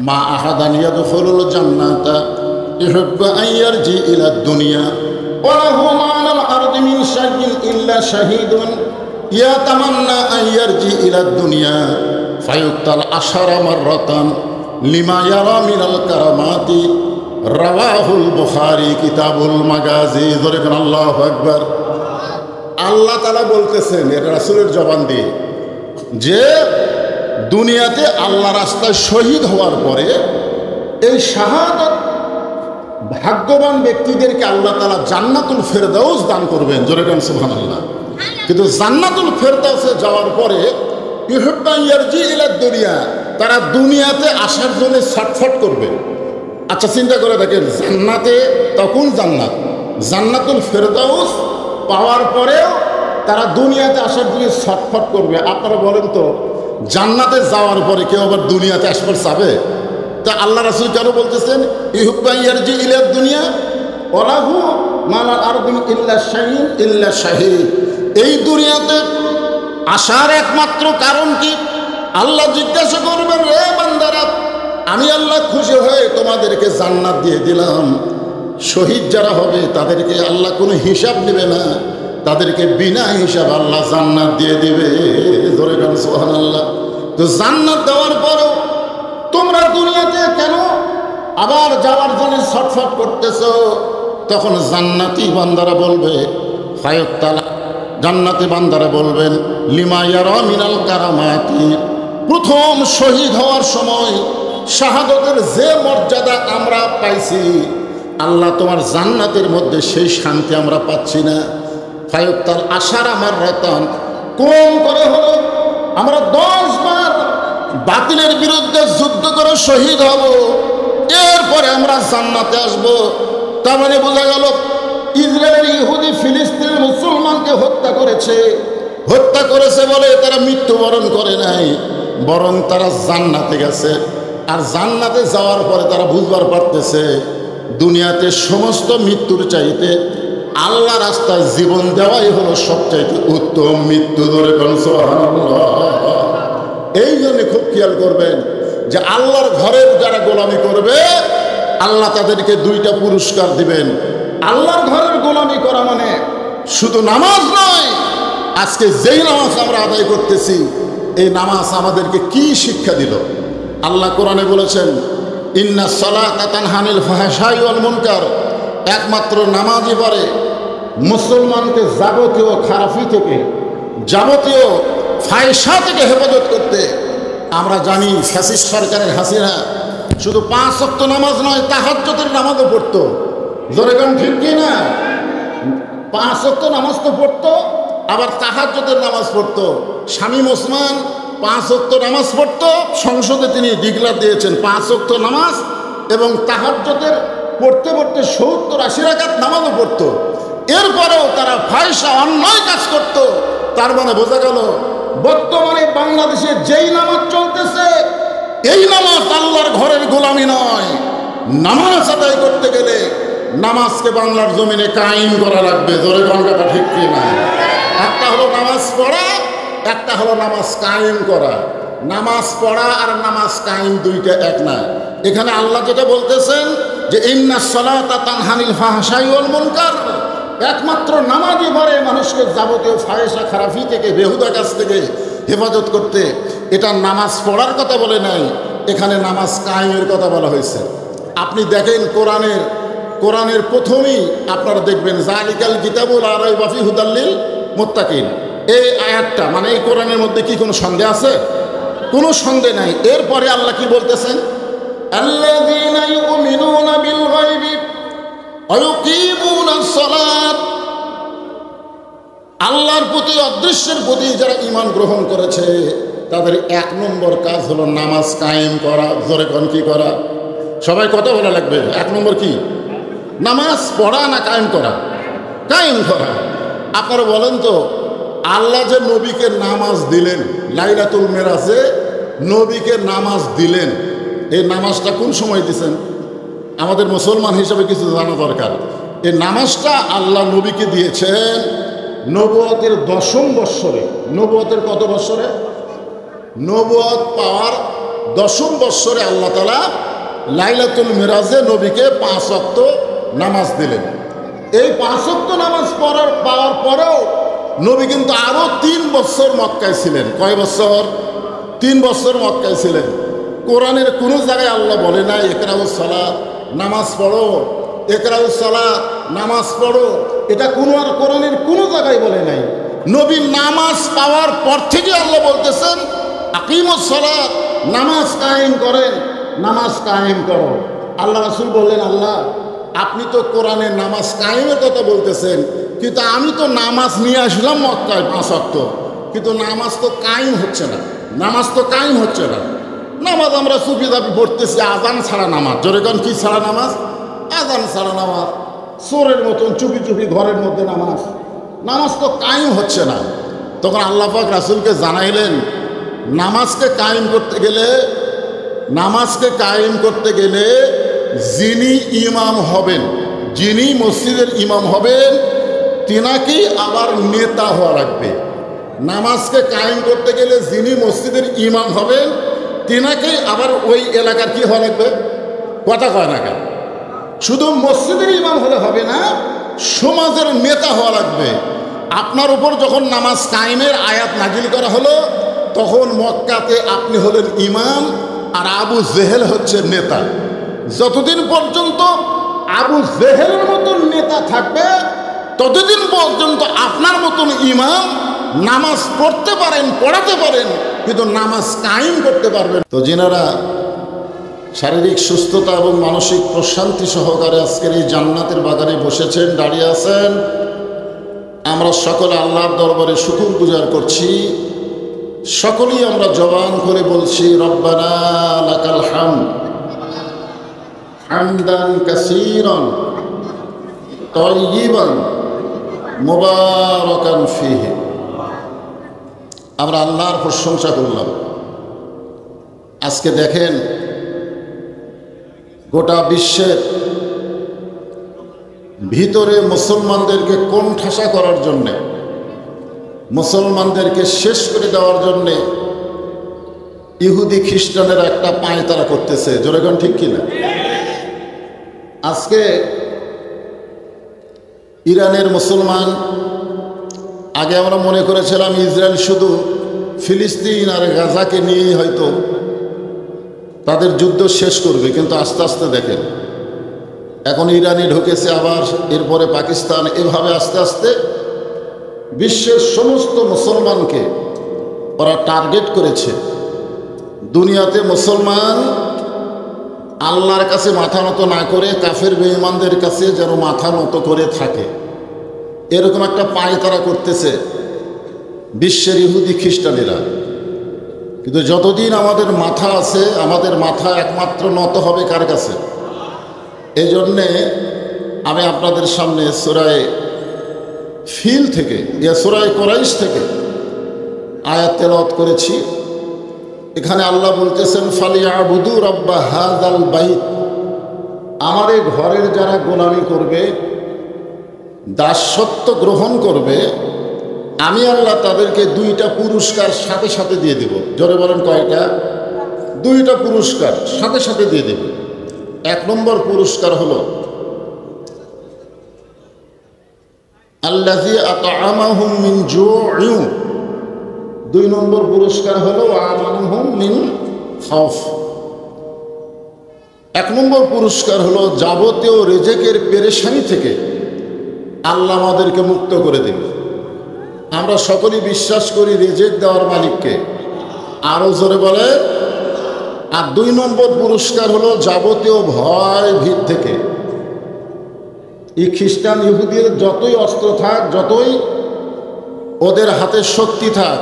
মা আহাদান ইয়াদখুলুল জান্নাতা ইউহিব্বু আন ইয়ারজি ইলা দুনিয়া ওয়া লাহু মা আলাল আরদি মিন শাইইন ইল্লা শাহীদুন ইয়াতামান্না আন ইয়ারজি ইলা দুনিয়া ফায়ুক্তাল আশারা মাররাতান লিমা ইয়ারা মিনাল কারামাতি রাওয়াহুল বুখারী কিতাবুল মাগাজি। জোরে বলেন আল্লাহু আকবার। আল্লাহ তাআলা বলতেছেন, এটা রাসূলের জবান দিয়ে, যে দুনিয়াতে আল্লাহ রাস্তায় শহীদ হওয়ার পরে এই শাহাদাত ভাগ্যবান ব্যক্তিদেরকে আল্লাহ তাআলা জান্নাতুল ফেরদাউস দান করবেন। জোরে বলেন সুবহানাল্লাহ। কিন্তু জান্নাতুল ফেরদাউসে যাওয়ার পরে ইউহিব্বু আন ইয়ারজি ইলা দুনিয়া, তারা দুনিয়াতে আসার জন্য ছটফট করবে। আচ্ছা চিন্তা করে দেখেন, জান্নাতে তখন জান্নাতুল ফেরদাউস পাওয়ার পরেও তারা দুনিয়াতে আসার জন্য ছটফট করবে। আপনারা বলেন তো, জান্নাতে যাওয়ার পরে কেউ আবার দুনিয়াতে আসবার চাবে? তা আল্লাহ রাসূল কেন বলতেছেন ইউহিব্বু আন ইয়ারজি ইলা দুনিয়া ওয়া লাহু মা আলাল আরদি ইল্লা শাইইন ইল্লা শাহীদ? এই দুনিয়াতে আসার একমাত্র কারণ কি? আল্লাহ জিজ্ঞাসা করবেন, রে বান্দারা, আমি আল্লাহ খুশি হয়ে তোমাদেরকে জান্নাত দিয়ে দিলাম। শহীদ যারা হবে তাদেরকে আল্লাহ কোনো হিসাব নেবে না, তাদেরকে বিনা হিসাব আল্লাহ জান্নাত দিয়ে দিবে। ধরে গেল সুবহানাল্লাহ। তো জান্নাত দেওয়ার পরেও তোমরা দুনিয়াতে কেন আবার যাওয়ার জন্য ছটফট করতেছো? তখন জান্নাতি বান্দারা বলবে, ফায়ুক্তাল, জান্নাতি বান্দারা বলবেন, লিমা ইয়ারা মিনাল কারামাতি, প্রথম শহীদ হওয়ার সময় শাহাদতের যে মর্যাদা আমরা পাইছি, আল্লাহ তোমার জান্নাতের মধ্যে সেই শান্তি আমরা পাচ্ছি না। ফায়ুক্তাল আশারা মাররাতান, কম করে হলো আমরা 10 বার বাতিলের বিরুদ্ধে যুদ্ধ করে শহীদ হব, এরপরে আমরা জান্নাতে আসব। তার মানে বোঝা গেল ইসরায়েল ইহুদি ফিলিস্তিনের মুসলমানকে হত্যা করেছে বলে তারা মৃত্যুবরণ করে নাই, বরং তারা জান্নাতে গেছে। আর জান্নাতে যাওয়ার পরে তারা বুঝবার পারতেছে দুনিয়াতে সমস্ত মৃত্যুর চাইতে আল্লাহ রাস্তায় জীবন দেওয়াই হলো সবচাইতে উত্তম মৃত্যু। ধরে সুবহানাল্লাহ। এই জন্য খুব খেয়াল করবেন যে আল্লাহর ঘরের যারা গোলামি করবে আল্লাহ তাদেরকে 2টা পুরস্কার দিবেন। আল্লাহর ঘরের গোলামি করা মানে শুধু নামাজ নয়। আজকে যেই নামাজ আমরা আদায় করতেছি, এই নামাজ আমাদেরকে কি শিক্ষা দিল? আল্লাহ কোরআনে বলেছেন, ইন্নাস সালাতা তানহা আনিল ফাহশাই ওয়াল মুনকার, একমাত্র নামাজই পারে মুসলমানকে যাবতীয় খারাপি থেকে, যাবতীয় ফায়সা থেকে হেফাজত করতে। আমরা জানি ফ্যাসিস্ট সরকারের হাসিনা শুধু 5 ওয়াক্ত নামাজ নয়, তাহাজ্জুদের নামাজও পড়তো। জোরে গান ঠিক কি না? 5 ওয়াক্ত নামাজ তো পড়তো, আবার তাহাজ্জুদের নামাজ পড়তো। শামীম ওসমান 5 ওয়াক্ত নামাজ পড়তো, সংসদে তিনি ডিক্লার দিয়েছেন 5 ওয়াক্ত নামাজ, এবং তাহাজ্জুদের পড়তে পড়তে 70-80 রাকাত নামাজও পড়তো। এরপরেও তারা ফায়সা অন্যায় কাজ করত। তার মানে বোঝা গেল বর্তমানে বাংলাদেশে যেই নামাজ চলতেছে, এই নামাজ আল্লাহর ঘরের গোলামি নয়। নামাজ আদায় করতে গেলে নামাজকে বাংলার জমিনে কায়েম করা লাগবে। জোরে কথা ঠিক কি না? একটা হলো নামাজ পড়া, একটা হলো নামাজ কায়েম করা। নামাজ পড়া আর নামাজ কায়েম 2টা এক না। এখানে আল্লাহ যেটা বলতেছেন যে ইন্নাস সালাতা তানহা আনিল ফাহশাই ওয়াল মুনকার, একমাত্র নামাজই পারে মানুষকে যাবতীয় ফায়সা খারাপি থেকে, বেহুদা কাজ থেকে হেফাজত করতে। এটা নামাজ পড়ার কথা বলে নাই, এখানে নামাজ কায়েমের কথা বলা হয়েছে। আপনি দেখেন কোরআনের প্রথমেই আপনারা দেখবেন যালিকাল কিতাবুল লা রাইবা ফীহি হুদাল লিল মুত্তাকিন, এই আয়াতটা মানে এই কোরআনের মধ্যে কি কোনো সন্দেহ আছে? কোনো সন্দেহ নাই। এরপরে আল্লাহ কি বলতেছেন? আল্লাযীনা ইউমিনুনা বিল গায়বি ওয়া ইউকিমুনাস সালাত, আল্লাহর প্রতি, অদৃশ্যের প্রতি যারা ঈমান গ্রহণ করেছে তাদের 1 নম্বর কাজ হলো নামাজ কায়েম করা। জোরে কোন কি করা? সবাই কথা বলা লাগবে। 1 নম্বর কি? নামাজ পড়া না কায়েম করা? কায়েম করা। আপনারা বলেন তো, আল্লাহ যে নবীকে নামাজ দিলেন, লাইলাতুল মেরাজে নবীকে নামাজ দিলেন, এই নামাজটা কোন সময় দিয়েছেন? আমাদের মুসলমান হিসাবে কিছু জানা দরকার। এই নামাজটা আল্লাহ নবীকে দিয়েছেন নবুয়তের 10ম বৎসরে। নবুয়তের কত বৎসরে? নবুয়ত পাওয়ার 10ম বৎসরে আল্লাহ তাআলা লাইলাতুল মিরাজে নবীকে 5 ওয়াক্ত নামাজ দিলেন। এই 5 ওয়াক্ত নামাজ পাওয়ার পরেও নবী কিন্তু আরও 3 বছর মক্কায় ছিলেন। কয় বছর? 3 বছর মক্কায় ছিলেন। কোরআনের কোনো জায়গায় আল্লাহ বলে নাই ইকরাউস সালাত, নামাজ পড়ো, ইকরাউস সালাত, নামাজ পড়ো। এটা কোরআনের কোনো জায়গায় বলে নাই। নবী নামাজ পাওয়ার পর থেকে আল্লাহ বলতেছেন আকিমুস সালাত, নামাজ কায়েম করেন, নামাজ কায়েম করো। আল্লাহ রাসূল বললেন, আল্লাহ আপনি তো কোরআনে নামাজ কায়েমের কথা বলতেছেন, কিন্তু আমি তো নামাজ নিয়ে আসলাম মক্কায় 5 ওয়াক্ত, কিন্তু নামাজ তো কায়েম হচ্ছে না, নামাজ তো কায়েম হচ্ছে না। নামাজ আমরা চুপি চাপি পড়তেছি, আজান ছাড়া নামাজ। জোরে কোন কি ছাড়া নামাজ? আজান ছাড়া নামাজ, চোরের মতন চুপি চুপি ঘরের মধ্যে নামাজ, নামাজ তো কায়েম হচ্ছে না। তখন আল্লাহ পাক রাসূলকে জানাইলেন, নামাজকে কায়েম করতে গেলে যিনি ইমাম হবেন, যিনি মসজিদের ইমাম হবেন, তিনাকেই আবার নেতা হওয়া লাগবে। নামাজকে কায়েম করতে গেলে যিনি মসজিদের ইমাম হবেন, তিনাকেই আবার ওই এলাকার কি হওয়া লাগবে? কথা কয় না কেন? শুধু মসজিদের ইমাম হলে হবে না, সমাজের নেতা হওয়া লাগবে। আপনার উপর যখন নামাজ কায়েমের আয়াত নাজিল করা হলো, তখন মক্কাতে আপনি হলেন ইমাম আর আবু জেহেল হচ্ছে নেতা। যতদিন পর্যন্ত আবু জেহেলের মতন নেতা থাকবে, ততদিন পর্যন্ত আপনার মতন ইমাম নামাজ পড়তে পারেন, পড়াতে পারেন, কিন্তু নামাজ কায়েম করতে পারবেন। তো যিনারা শারীরিক সুস্থতা এবং মানসিক প্রশান্তি সহকারে আজকের এই জান্নাতের বাগানে বসেছেন, দাঁড়িয়ে আছেন, আমরা সকলে আল্লাহর দরবারে শুকর গুজার করছি। সকলেই আমরা জবান করে বলছি রব্বানা লাকাল হামদ হামদান কাসীরান তাইয়িবান মুবারাকান ফীহি। আমরা আল্লাহর প্রশংসা করলাম। আজকে দেখেন গোটা বিশ্বের ভিতরে মুসলমানদেরকে কোণঠাসা করার জন্যে, মুসলমানদেরকে শেষ করে দেওয়ার জন্যে ইহুদি খ্রিস্টানেরা একটা পায়তারা করতেছে। জোরে কোন ঠিক কিনা? আজকে ইরানের মুসলমান, আগে আমরা মনে করেছিলাম ইসরায়েল শুধু ফিলিস্তিন আর গাজাকে নিয়েই হয়তো তাদের যুদ্ধ শেষ করবে, কিন্তু আস্তে আস্তে দেখেন এখন ইরানে ঢুকেছে, আবার এরপরে পাকিস্তান, এভাবে আস্তে আস্তে বিশ্বের সমস্ত মুসলমানকে ওরা টার্গেট করেছে। দুনিয়াতে মুসলমান আল্লাহর কাছে মাথা নত না করে কাফের বেঈমানদের কাছে যেন মাথা নত করে থাকে, এরকম একটা পায়তারা করতেছে বিশ্বের ইহুদি খ্রিস্টানেরা। কিন্তু যতদিন আমাদের মাথা আছে, আমাদের মাথা একমাত্র নত হবে কার কাছে? এই জন্যে আমি আপনাদের সামনে সূরা ফিল থেকে, সূরা কুরাইশ থেকে আয়াত তেলাওয়াত করেছি। এখানে আল্লাহ বলতেছেন ফালিয়াবুদু রাব্বা হাযাল বাইত, আমার এই ঘরের যারা গোলামি করবে, দাসত্ব গ্রহণ করবে, আমি আল্লাহ তাদেরকে 2টা পুরস্কার সাথে সাথে দিয়ে দেব। জোরে বলেন কয়টা? 2টা পুরস্কার সাথে সাথে দিয়ে দেব। 1 নম্বর পুরস্কার হলো আল্লাযী আত'আমাহুম মিন জু'ইন, 2 নম্বর পুরস্কার হলো আমানাহুম মিন খাউফ। 1 নম্বর পুরস্কার হলো যাবতীয় রিজিকের পেরেশানি থেকে আল্লাহ আমাদেরকে মুক্ত করে দেবে। আমরা সকলেই বিশ্বাস করি রিজিক দেওয়ার মালিককে, আরো জোরে বলে। আর 2 নম্বর পুরস্কার হলো যাবতীয় ভয় ভীত থেকে। এই খ্রিস্টান ইহুদির যতই অস্ত্র থাক, যতই ওদের হাতে শক্তি থাক,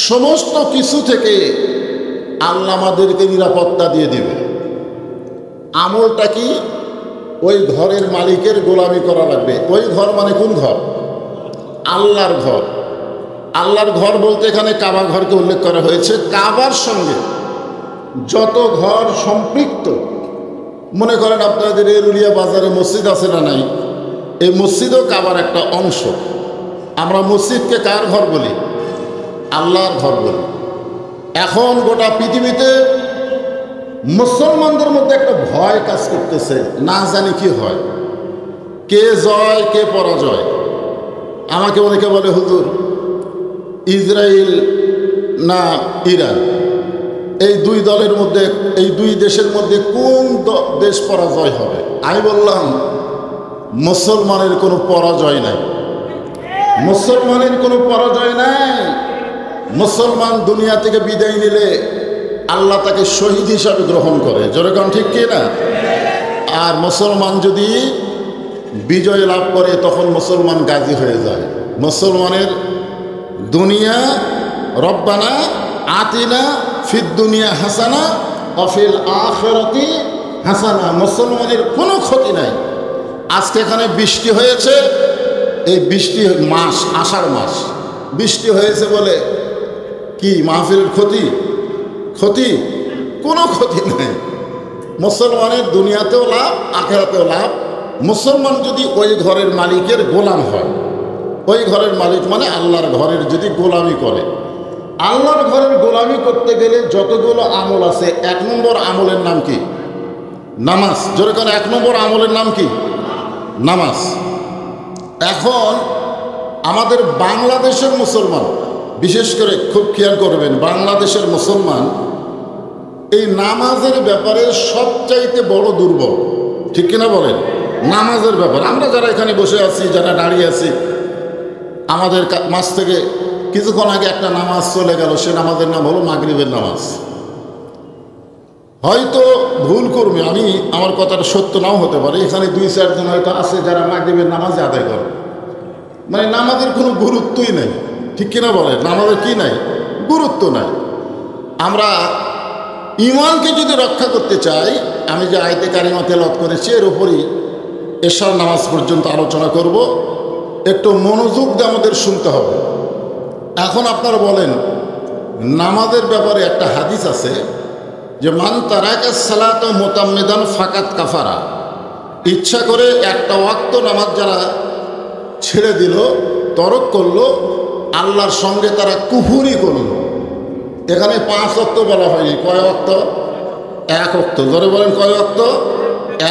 সমস্ত কিছু থেকে আল্লাহ আমাদেরকে নিরাপত্তা দিয়ে দিবে। আমলটা কি? ওই ঘরের মালিকের গোলামি করা লাগবে। ওই ঘর মানে কোন ঘর? আল্লাহর ঘর। আল্লাহর ঘর বলতে এখানে কাবা ঘরকে উল্লেখ করা হয়েছে। কাবার সঙ্গে যত ঘর সম্পৃক্ত, মনে করেন আপনাদের এরুলিয়া বাজারে মসজিদ আছে না নাই, এই মসজিদও কাবার একটা অংশ। আমরা মসজিদকে কার ঘর বলি? আল্লাহর ঘর বলি। এখন গোটা পৃথিবীতে মুসলমানদের মধ্যে একটা ভয় কাজ করতেছে, না জানি কি হয়, কে জয় কে পরাজয়। আমাকে অনেকে বলে, হুজুর ইসরায়েল না ইরান, এই দুই দলের মধ্যে, এই দুই দেশের মধ্যে কোন দেশ পরাজয় হবে? আমি বললাম, মুসলমানের কোনো পরাজয় নাই, মুসলমানের কোনো পরাজয় নাই। মুসলমান দুনিয়া থেকে বিদায় নিলে আল্লাহ তাকে শহীদ হিসাবে গ্রহণ করে, জোরে কারণ ঠিক কি না? আর মুসলমান যদি বিজয় লাভ করে তখন মুসলমান গাজী হয়ে যায়। মুসলমানের দুনিয়া রব্বানা আতিনা ফিদ দুনিয়া হাসানা অফিল আখিরাতি হাসানা, মুসলমানের কোনো ক্ষতি নাই। আজকে এখানে বৃষ্টি হয়েছে, এই বৃষ্টি মাস আষাঢ় মাস বৃষ্টি হয়েছে বলে কি মাহফিলের ক্ষতি? ক্ষতি কোনো ক্ষতি নাই। মুসলমানের দুনিয়াতেও লাভ, আখিরাতেও লাভ। মুসলমান যদি ওই ঘরের মালিকের গোলাম হয়, ওই ঘরের মালিক মানে আল্লাহর ঘরের যদি গোলামি করে, আল্লাহর ঘরের গোলামি করতে গেলে যতগুলো আমল আছে, 1 নম্বর আমলের নাম কি? নামাজ। জোরে করে 1 নম্বর আমলের নাম কি? নামাজ। এখন আমাদের বাংলাদেশের মুসলমান, বিশেষ করে খুব খেয়াল করবেন, বাংলাদেশের মুসলমান এই নামাজের ব্যাপারে সবচাইতে বড় দুর্বল, ঠিক কিনা বলেন? নামাজের ব্যাপারে আমরা যারা এখানে বসে আছি, যারা দাঁড়িয়ে আছি, আমাদের মাঝ থেকে কিছুক্ষণ আগে একটা নামাজ চলে গেল, সে নামাজের নাম হলো মাগরিবের নামাজ। হয়তো ভুল করবে, আমি আমার কথাটা সত্য নাও হতে পারে, এখানে 2-4 জন হয়তো আছে যারা মাগরিবের নামাজে আদায় করে, মানে নামাজের কোনো গুরুত্বই নাই, ঠিক কিনা বলেন? নামাজের কি নাই? গুরুত্ব নাই। আমরা ইমানকে যদি রক্ষা করতে চাই, আমি যে আয়াতে কারিমা তেলাওয়াত করেছি এর উপরই এশার নামাজ পর্যন্ত আলোচনা করব, একটু মনোযোগ দিয়ে আমাদের শুনতে হবে। এখন আপনারা বলেন, নামাজের ব্যাপারে একটা হাদিস আছে যে মান তারাকা সালাত মুতাম্মিদান ফাকাত কাফারা, ইচ্ছা করে একটা ওয়াক্ত নামাজ যারা ছেড়ে দিল, তরক করলো, আল্লাহর সঙ্গে তারা কুফরি করল। এখানে 5 ওয়াক্ত বলা হয়নি, কয় ওয়াক্ত? 1 ওয়াক্ত। ধরে বলেন কয় ওয়াক্ত?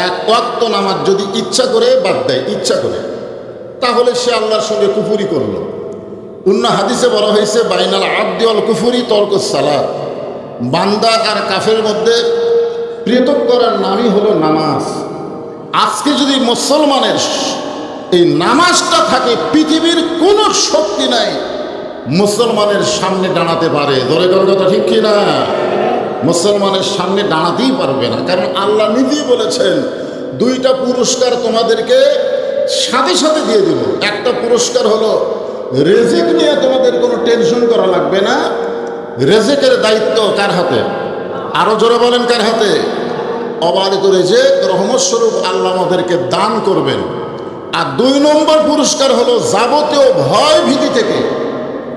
1 ওয়াক্ত নামাজ যদি ইচ্ছা করে বাদ দেয়, ইচ্ছা করে, তাহলে সে আল্লাহর সঙ্গে কুফরি করলো। অন্য হাদিসে বলা হয়েছে বাইনাল আবদি ওয়াল কুফরি তরকুস সালাত, বান্দা আর কাফের মধ্যে পৃথক করার নামই হলো নামাজ। আজকে যদি মুসলমানের এই নামাজটা থাকে, পৃথিবীর কোনো শক্তি নাই মুসলমানের সামনে দাঁড়াতে পারে। ধরে করার কথা ঠিক কি না? মুসলমানের সামনে দাঁড়াতেই পারবে না, কারণ আল্লাহ নিজেই বলেছেন 2টা পুরস্কার তোমাদেরকে সাথে সাথে দিয়ে দেব। একটা পুরস্কার হলো রেজেক নিয়ে তোমাদের কোনো টেনশন করা লাগবে না, রেজেকের দায়িত্ব কার হাতে? আরো জোরে বলেন কার হাতে? অবারিত রেজেক রহমত স্বরূপ আল্লাহ আমাদেরকে দান করবেন। আর 2 নম্বর পুরস্কার হলো যাবতীয় ভয় ভীতি থেকে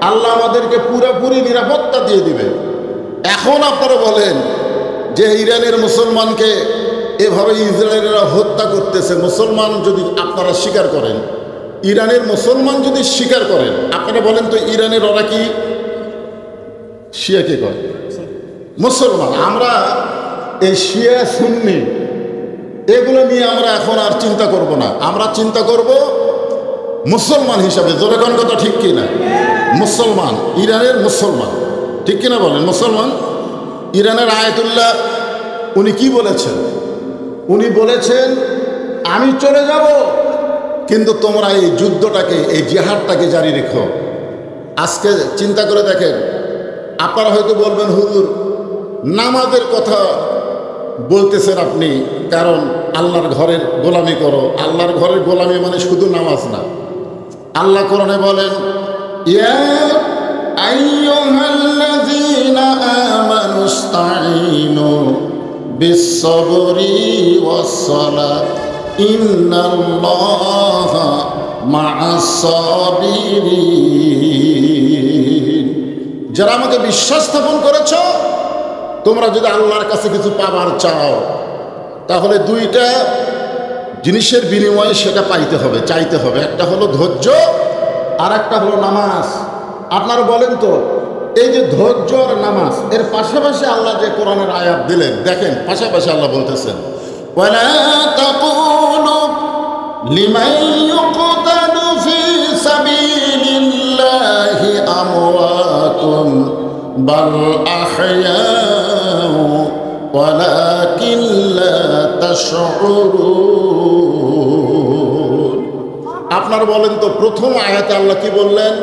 আল্লাহ আমাদেরকে পুরোপুরি নিরাপত্তা দিয়ে দিবে। এখন আপনারা বলেন যে ইরানের মুসলমানকে এভাবে ইসরায়েলরা হত্যা করতেছে, মুসলমান যদি আপনারা স্বীকার করেন, ইরানের মুসলমান যদি স্বীকার করেন, আপনারা বলেন তো ইরানের ওরা কি শিয়া কে কয়? মুসলমান। আমরা এই শিয়া সুন্নি এগুলো নিয়ে আমরা এখন আর চিন্তা করব না, আমরা চিন্তা করব মুসলমান হিসাবে। জোরে কোন কথা ঠিক কিনা? মুসলমান, ইরানের মুসলমান, ঠিক কিনা বলেন? মুসলমান। ইরানের আয়াতুল্লাহ উনি কি বলেছেন? উনি বলেছেন আমি চলে যাব, কিন্তু তোমরা এই যুদ্ধটাকে, এই জিহাদটাকে জারি রেখো। আজকে চিন্তা করে দেখেন, আপনারা হয়তো বলবেন হুজুর নামাজের কথা বলতেছেন আপনি, কারণ আল্লাহর ঘরের গোলামি করো। আল্লাহর ঘরের গোলামি মানে শুধু নামাজ না। আল্লাহ কোরআনে বলেন ইয়া আইয়ুহাল্লাযীনা আমানুস্তাঈনু বিস-সাবরি ওয়াস-সালাহ ইন্নাল্লাহা মা'আস-সাবিরিন। যারা আমাকে বিশ্বাস স্থাপন করেছ, তোমরা যদি আল্লাহর কাছে কিছু পাবার চাও, তাহলে 2টা জিনিসের বিনিময়ে সেটা পাইতে হবে, চাইতে হবে। একটা হলো ধৈর্য, আর একটা হলো নামাজ। আপনারা বলেন তো এই যে ধৈর্য আর নামাজ এর পাশাপাশি আল্লাহ যে কোরআনের আয়াত দিলেন, দেখেন পাশাপাশি আল্লাহ বলতেছেন ওয়ালা তাকুলু লিমান ইউকতালু ফি সাবিলিল্লাহি আমওয়াতুন বাল আহয়াউ ওয়ালাকিন লা তাশউরুন। আপনারা বলেন তো প্রথম আয়াতে আল্লাহ কি বললেন?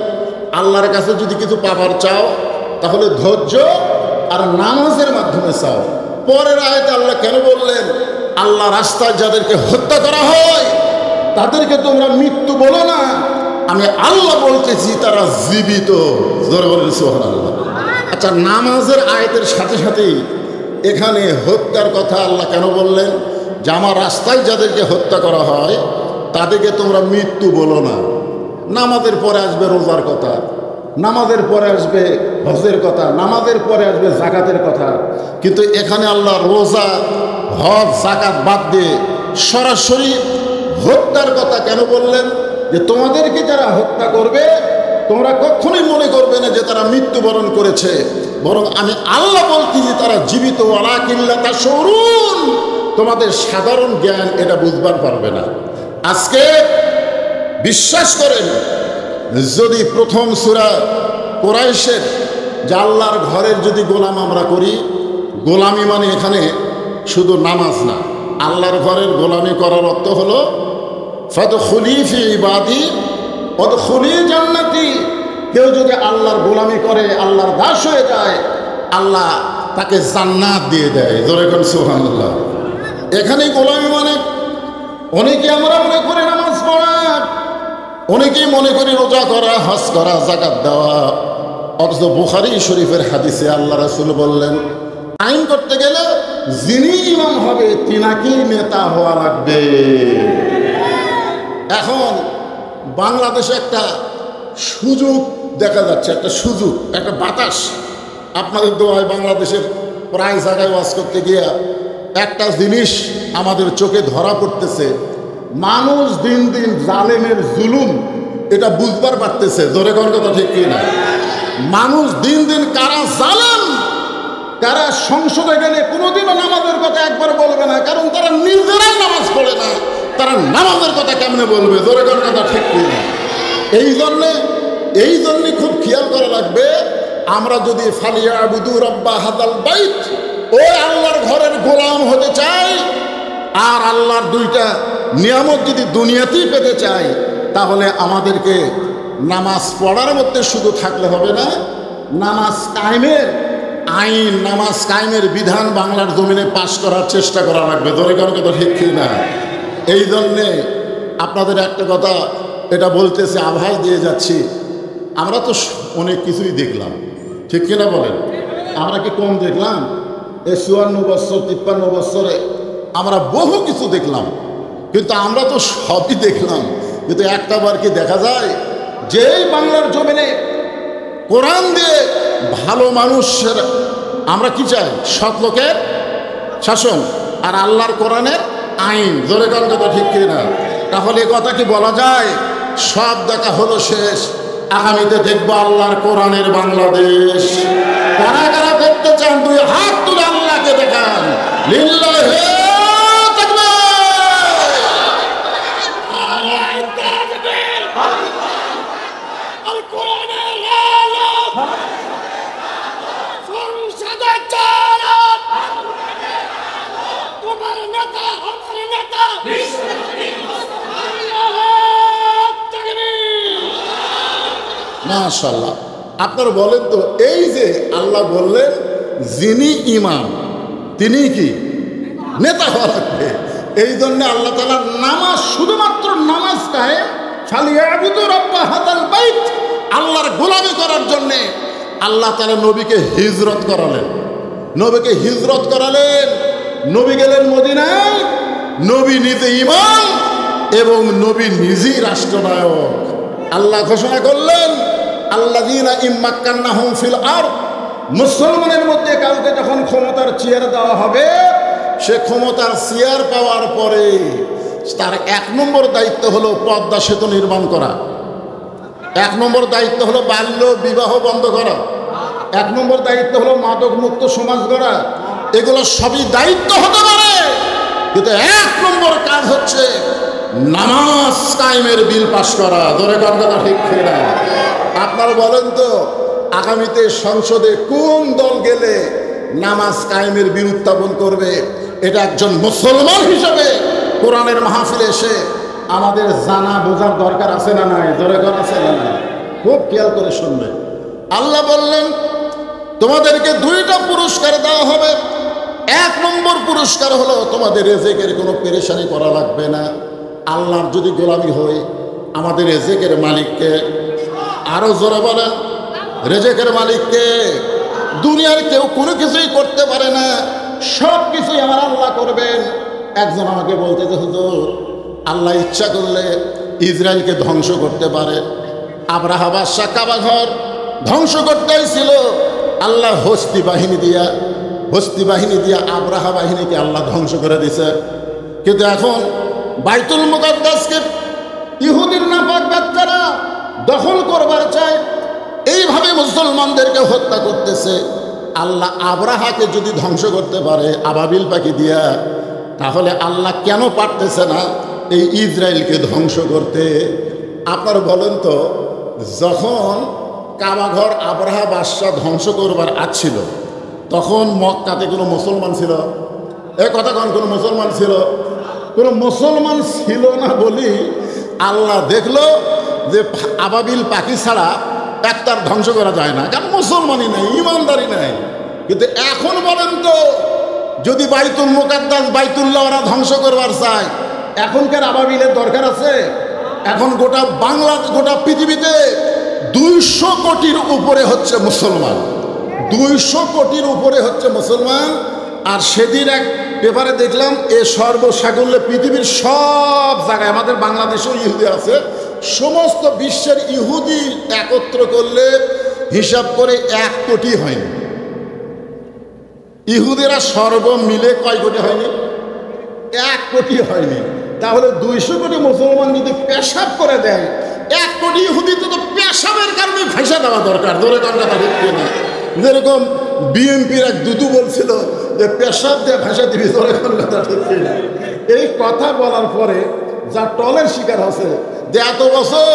আল্লাহর কাছে যদি কিছু পাবার চাও তাহলে ধৈর্য আর নামাজের মাধ্যমে চাও। পরের আয়াতে আল্লাহ কেন বললেন আল্লাহ রাস্তায় যাদেরকে হত্যা করা হয় তাদেরকে তোমরা মৃত্যু বলো না, আমি আল্লাহ বলতেছি তারা জীবিত। জোরে বলেন সুবহানাল্লাহ। আচ্ছা, নামাজের আয়াতের সাথে সাথেই এখানে হত্যার কথা আল্লাহ কেন বললেন? যে আমার রাস্তায় যাদেরকে হত্যা করা হয় তাদেরকে তোমরা মৃত্যু বলো না। নামাজের পরে আসবে রোজার কথা, নামাজের পরে আসবে হজের কথা, নামাজের পরে আসবে জাকাতের কথা, কিন্তু এখানে আল্লাহ রোজা হজ জাকাত বাদ দিয়ে সরাসরি হত্যার কথা কেন বললেন? যে তোমাদেরকে যারা হত্যা করবে তোমরা কখনোই মনে করবে না যে তারা মৃত্যুবরণ করেছে, বরং আমি আল্লাহ বলতেছি তারা জীবিত। ওয়ালাকিন লা তাশউরুন, তোমাদের সাধারণ জ্ঞান এটা বুঝবার পারবে না। আজকে বিশ্বাস করেন, যদি প্রথম সূরা কুরাইশের যে আল্লাহর ঘরের যদি গোলাম আমরা করি, গোলামি মানে এখানে শুধু নামাজ না, আল্লাহর ঘরের গোলামি করার অর্থ হলো ফাদখুলি ফি ইবাদি ওয়াদখুলি জান্নাতি। কেউ যদি আল্লাহর গোলামি করে, আল্লাহর দাস হয়ে যায়, আল্লাহ তাকে জান্নাত দিয়ে দেয়। জোরে কোন সুবহানাল্লাহ। এখানে গোলামি মানে অনেকে আমরা মনে করি নামাজ পড়া, অনেকেই মনে করি রোজা করা, হজ করা, যাকাত দেওয়া, অথচ বুখারী শরীফের হাদিসে আল্লাহ রাসূল বললেন আইন করতে গেলে যিনি ইমাম হবে তিনাকেই নেতা হওয়া লাগবে। এখন বাংলাদেশে একটা সুযোগ দেখা যাচ্ছে, একটা সুযোগ, একটা বাতাস। আপনাদের দোয়ায় বাংলাদেশের প্রায় জায়গায় ওয়াজ করতে গিয়া একটা জিনিস আমাদের চোখে ধরা পড়তেছে, মানুষ দিন দিন জালেমের জুলুম এটা বুঝবার পারতেছে। জোরে কোন কথা ঠিক কি না? মানুষ দিন দিন কারা জালেম, কারা সংসদে গেলে কোনোদিনও নামাজের কথা একবার বলবে না, কারণ তারা নিজেরাই নামাজ পড়ে না, তারা নামাজের কথা কেমনে বলবে? জোরে কোন কথা ঠিক কি না? এই জন্যে খুব খেয়াল করা লাগবে, আমরা যদি ফালিয়াবুদু রাব্বা হাযাল বাইত, ওই আল্লাহর ঘরের গোলাম হতে চাই আর আল্লাহর দুইটা নিয়ামত যদি দুনিয়াতেই পেতে চাই, তাহলে আমাদেরকে নামাজ পড়ার মধ্যে শুধু থাকলে হবে না, নামাজ কায়েমের আইন, নামাজ কায়েমের বিধান বাংলার জমিনে পাশ করার চেষ্টা করা লাগবে। ধরে কারো কথা ঠিক কি না? এই জন্যে আপনাদের একটা কথা এটা বলতেছে, আভাস দিয়ে যাচ্ছি, আমরা তো অনেক কিছুই দেখলাম, ঠিক কিনা বলেন? আমরা কি কম দেখলাম? এই 54 বছর 53 বছরে আমরা বহু কিছু দেখলাম, কিন্তু আমরা তো সবই দেখলাম, কিন্তু একটা বার কি দেখা যায় যেই বাংলার জমিনে কোরআন দিয়ে ভালো মানুষের আমরা কি চাই? সৎ লোকের শাসন আর আল্লাহর কোরআনের আইন। জোরে গান কথা ঠিক কিনা? তাহলে এ কথা কি বলা যায় সব দেখা হলো শেষ, আগামীতে দেখবো আল্লাহর কোরআনের বাংলাদেশ? কারা কারা দেখতে চান দুই হাত তুলে আল্লাহকে দেখান। লিল্লাহি মাশাআল্লাহ। আপনারা বলেন তো, এই যে আল্লাহ বললেন যিনি ইমাম তিনি কি নেতা হওয়া লাগবে, এই জন্য আল্লাহ তাআলা নামাজ, শুধুমাত্র নামাজটায় ফালিয়াবুদু রাব্বা হাযাল বাইত, আল্লাহর গোলামি করার জন্য আল্লাহ তাআলা নবীকে হিজরত করালেন। নবীকে হিজরত করালেন, নবী গেলেন মদিনায়, নবী নিজে ইমাম এবং নবী নিজেই রাষ্ট্রনায়ক। আল্লাহ ঘোষণা করলেন আল্লাযীনা ইম্মাক্কান্নাহুম ফিল আরদ, মুসলমানের মধ্যে কাউকে যখন ক্ষমতার চেয়ার দেওয়া হবে, সে ক্ষমতার চেয়ার পাওয়ার পরে তার 1 নম্বর দায়িত্ব হলো পদ্মা সেতু নির্মাণ করা, 1 নম্বর দায়িত্ব হলো বাল্য বিবাহ বন্ধ করা, এক নম্বর দায়িত্ব হলো মাদক মুক্ত সমাজ গড়া। এগুলো সবই দায়িত্ব হতে পারে, কিন্তু এক নম্বর কাজ হচ্ছে নামাজ কায়েমের বিল পাস করা। ধরে কথা ঠিক না? আপনারা বলেন তো, আগামীতে সংসদে কোন দল গেলে নামাজ কায়েমের বিল উত্থাপন করবে? এটা একজন মুসলমান হিসেবে কোরআনের মাহফিলে এসে আমাদের জানা বোঝার দরকার আছে না নাই? ধরে কথা আছে না নাই? খুব খেয়াল করে শুনবে। আল্লাহ বললেন তোমাদেরকে দুইটা পুরস্কার দেওয়া হবে। এক নম্বর পুরস্কার হলো তোমাদের রিজিকের কোনো পেরেশানি করা লাগবে না। আল্লাহর যদি গোলামি হয়, আমাদের রিজিকের মালিককে, আরো জোরে বলেন, রিজিকের মালিককে। দুনিয়ার কেউ কোনো কিছুই করতে পারে না, সব কিছুই আমার আল্লাহ করবেন। একজন আমাকে বলতে যে হুজুর, আল্লাহ ইচ্ছা করলে ইসরায়েলকে ধ্বংস করতে পারে। আব্রাহা বাদশাহ কাবা ঘর ধ্বংস করতেই ছিল, আল্লাহ হস্তি বাহিনী দিয়া আব্রাহা বাহিনীকে আল্লাহ ধ্বংস করে দিছে। কিন্তু এখন বাইতুল মুকাদ্দাসকে ইহুদির নাপাক বাচ্চারা দখল করবার চায়, এইভাবে মুসলমানদেরকে হত্যা করতেছে। আল্লাহ আব্রাহাকে যদি ধ্বংস করতে পারে আবাবিল পাখি দিয়া, তাহলে আল্লাহ কেন পারতেছে না এই ইসরায়েলকে ধ্বংস করতে? আপনার বলেন তো, যখন কাবাঘর আব্রাহা বাদশাহ ধ্বংস করবার আসছিল, তখন মক্কাতে কোনো মুসলমান ছিল? এ কথা কন, কোনো মুসলমান ছিল? কোনো মুসলমান ছিল না বলি আল্লাহ দেখলো যে আবাবিল পাখি ছাড়া একটার ধ্বংস করা যায় না, কারণ মুসলমানই নাই, ইমানদারি নাই। কিন্তু এখন বলেন তো, যদি বাইতুল মুকাদ্দাস বাইতুল্লাহ ওরা ধ্বংস করবার চায়, এখনকার আবাবিলের দরকার আছে? এখন গোটা গোটা পৃথিবীতে 200 কোটির উপরে হচ্ছে মুসলমান, 200 কোটির উপরে হচ্ছে মুসলমান। আর সেদিন এক পেপারে দেখলাম, এ সর্বসাকল্যে পৃথিবীর সব জায়গায়, আমাদের বাংলাদেশেও ইহুদি আছে, সমস্ত বিশ্বের ইহুদি একত্র করলে হিসাব করে 1 কোটি হয়নি। ইহুদিরা সর্বমিলে কয় কোটি হয়নি? 1 কোটি হয়নি। তাহলে 200 কোটি মুসলমান যদি পেশাব করে দেয়, 1 কোটি ইহুদিতে তো পেশাবের কারণে ভাষা দেওয়া দরকার। ধরে কথা ঠিক না? যেরকম বিএনপির এক দুদু বলছিল যে পেশাব দিয়ে ভাষা দিবি, ধরে কথা ঠিক না? এই কথা বলার পরে যা টলের শিকার হচ্ছে, যে এত বছর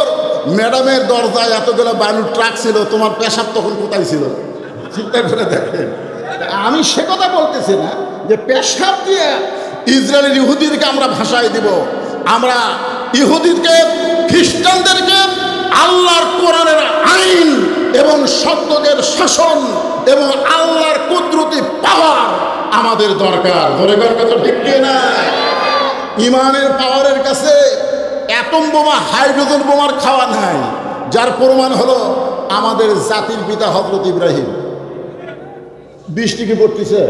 ম্যাডামের দরজায় এতগুলো বালুর ট্রাক ছিল, তোমার পেশাব তখন কোথায় ছিল? চিন্তা করে দেখেন। আমি সে কথা বলতেছি না যে পেশাব দিয়ে ইসরায়েলের ইহুদিদেরকে আমরা ভাষায় দিব। আমরা ইহুদিদেরকে, খ্রিস্টানদেরকে আল্লাহর কোরআনের আইন এবং সত্যদের শাসন এবং আল্লাহর কুদরতি পাওয়ার আমাদের দরকার। ধরে কথা ঠিক না? ইমানের পাওয়ারের কাছে অ্যাটম বোমা, হাইড্রোজেন বোমার খাওয়া নাই। যার প্রমাণ হলো আমাদের জাতির পিতা হযরত ইব্রাহিম। বৃষ্টি কি পড়তেছে?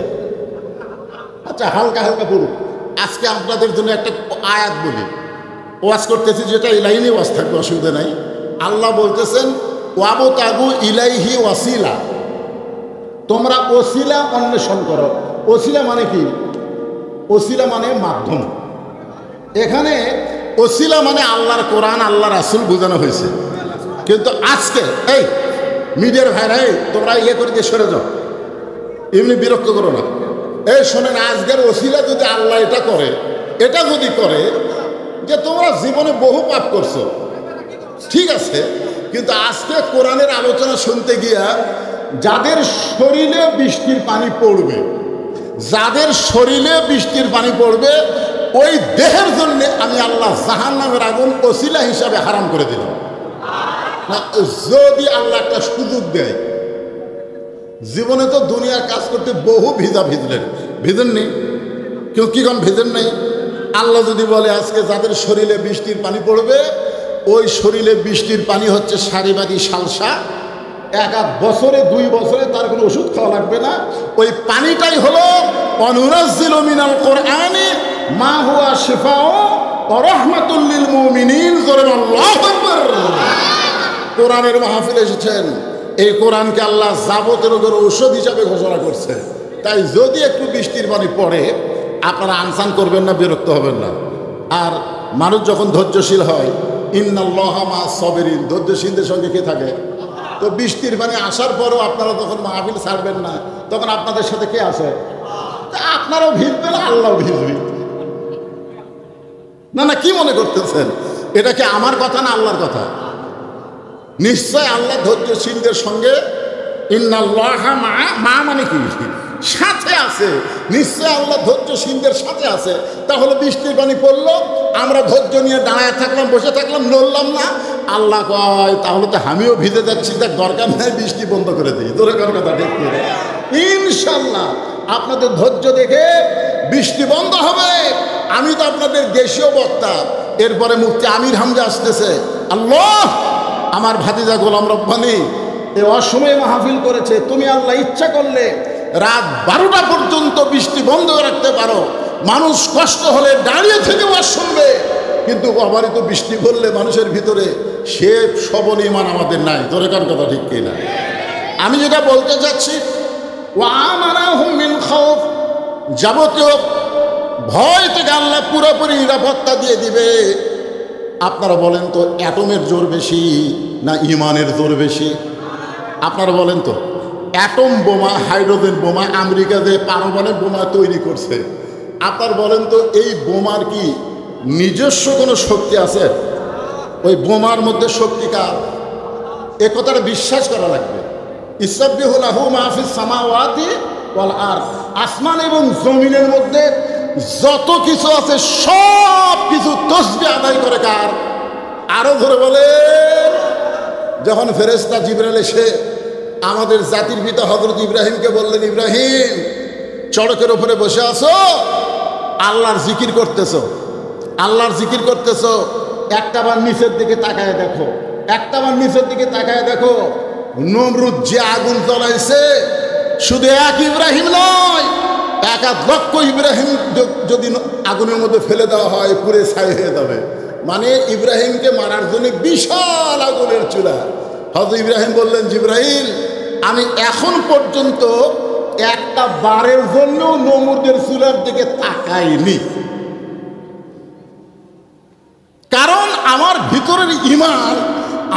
আচ্ছা, হালকা হালকা পড়ুক। আজকে আপনাদের জন্য একটা আয়াত বলি, ওয়াজ করতেছি, যেটা এই লাইনে ওয়াজ থাকবে, অসুবিধা নাই। আল্লাহ বলতেছেন ওয়াবতাগু ইলাইহি ওয়াসিলা, তোমরা ওসিলা অন্বেষণ করো। ওসিলা মানে কি? ওসিলা মানে মাধ্যম। এখানে ওসিলা মানে আল্লাহর কোরআন, আল্লাহ রাসূল বোঝানো হয়েছে। কিন্তু আজকে এই মিডিয়ার ভাইরা, তোমরা ইয়ে করে দিয়ে সরে যাও, এমনি বিরক্ত করো না। এই শোনেন, আজকের ওসিলা যদি আল্লাহ এটা করে, এটা যদি করে যে তোমরা জীবনে বহু পাপ করছো, ঠিক আছে, কিন্তু আজকে কোরআনের আলোচনা শুনতে গিয়া যাদের শরীরে বৃষ্টির পানি পড়বে, যাদের শরীরে বৃষ্টির পানি পড়বে, ওই দেহের জন্য আমি আল্লাহ জাহান্নামের আগুন ওসিলা হিসাবে হারাম করে দিলাম। না, যদি আল্লাহ একটা সুযোগ দেয়, জীবনে তো দুনিয়ার কাজ করতে বহু ভিজেননি কেউ, কি কম ভিজেন নাই? আল্লাহ যদি বলে আজকে যাদের শরীরে বৃষ্টির পানি পড়বে, ওই শরীরে বৃষ্টির পানি হচ্ছে সারিবাদী সালসা, 1 বছরে 2 বছরে তার কোনো ওষুধ খাওয়া লাগবে না। ওই পানিটাই হলো অনুনাজ্জিলু মিনাল কোরআনি মা হুয়া শিফাউ ওয়া রাহমাতুল লিল মুমিনিন। জোরে আল্লাহু আকবার। কোরআনের মাহফিলে এসেছেন, এই কোরআনকে আল্লাহ যাবতীয় রোগের ঔষধ হিসাবে ঘোষণা করছে। তাই যদি একটু বৃষ্টির পানি পড়ে, আপনারা আনসান করবেন না, বিরক্ত হবেন না। আর মানুষ যখন ধৈর্যশীল হয়, ইন্নাল্লাহা মা'আস সাবিরিন, ধৈর্যশীলদের সঙ্গে কে থাকে? তো বৃষ্টির পানি আসার পরও আপনারা যখন মাহফিল ছাড়বেন না, তখন আপনাদের সাথে কে আসে? আপনারাও ভিজবেন, আল্লাহও ভিজবে। না না, কি মনে করতেছেন? এটা কি আমার কথা না আল্লাহর কথা? নিশ্চয় আল্লাহ ধৈর্যশীলদের সঙ্গে, ইন্নাল্লাহা মা মানে কি? সাথে আছে। নিশ্চয় আল্লাহ ধৈর্যশীলদের সাথে আছে। তাহলে বৃষ্টির পানি পড়লো, আমরা ধৈর্য নিয়ে দাঁড়ায় থাকলাম, বসে থাকলাম, নড়লাম না। আল্লাহ কয় তাহলে তো আমিও ভিজে যাচ্ছি, তার দরকার নেই, বৃষ্টি বন্ধ করে দিই। তোর কথা ঠিক করে ইনশাল্লাহ আপনাদের ধৈর্য দেখে বৃষ্টি বন্ধ হবে। আমি তো আপনাদের দেশীয় বক্তা। এরপরে মুফতি আমির হামজা আসতেছে। আল্লাহ, আমার ভাতিজা গোলাম রব্বানী এই অসময়ে মাহফিল করেছে, তুমি আল্লাহ ইচ্ছা করলে রাত 12টা পর্যন্ত বৃষ্টি বন্ধ রাখতে পারো, মানুষ কষ্ট হলে দাঁড়িয়ে থেকে ওয়াজ শুনবে। কিন্তু অবারিত বৃষ্টি পড়লে মানুষের ভিতরে সে সবল ঈমান আমাদের নাই। তোর কার কথা ঠিক কি না? আমি যেটা বলতে চাচ্ছি, ওয়ামানাহুম মিন খাউফ, যাবতীয় ভয় থেকে আল্লাহ পুরোপুরি নিরাপত্তা দিয়ে দিবে। আপনারা বলেন তো, অ্যাটমের জোর বেশি না ঈমানের জোর বেশি? আপনারা বলেন তো, অ্যাটম বোমা, হাইড্রোজেন বোমা আমেরিকা যে পারমাণবিক বোমা তৈরি করছে, আপনার বলেন তো এই বোমার কি নিজস্ব কোনো শক্তি আছে? ওই বোমার মধ্যে শক্তি কার? এ কথাটা বিশ্বাস করা লাগবে। ইসসাব্বিহু লাহু মা ফিস সামাওয়াতি ওয়াল আরদ, আসমান এবং জমিনের মধ্যে যত কিছু আছে সব কিছু তাসবিহ আদায় করে কার? আরো ধরে বলে, যখন ফেরেশতা জিবরাইল এসে আমাদের জাতির পিতা হযরত ইব্রাহিমকে বললেন, ইব্রাহিম চড়কের উপরে বসে আছো, আল্লাহর জিকির করতেছো, আল্লাহর জিকির করতেছো, একটাবার নিচের দিকে তাকায় দেখো, একটাবার নিচের দিকে তাকায় দেখো, নমরুদ যে আগুন জ্বলাইছে শুধু এক ইব্রাহিম নয়, 1 লক্ষ ইব্রাহিম যদি আগুনের মধ্যে ফেলে দেওয়া হয় পুড়ে ছাই হয়ে যাবে। মানে ইব্রাহিমকে মারার জন্য বিশাল আগুনের চুলা। হযরত ইব্রাহিম বললেন, জিবরাইল আমি এখন পর্যন্ত একটা বারের জন্য নমরুদের চুলার দিকে তাকাইনি, কারণ আমার ভিতরের ঈমান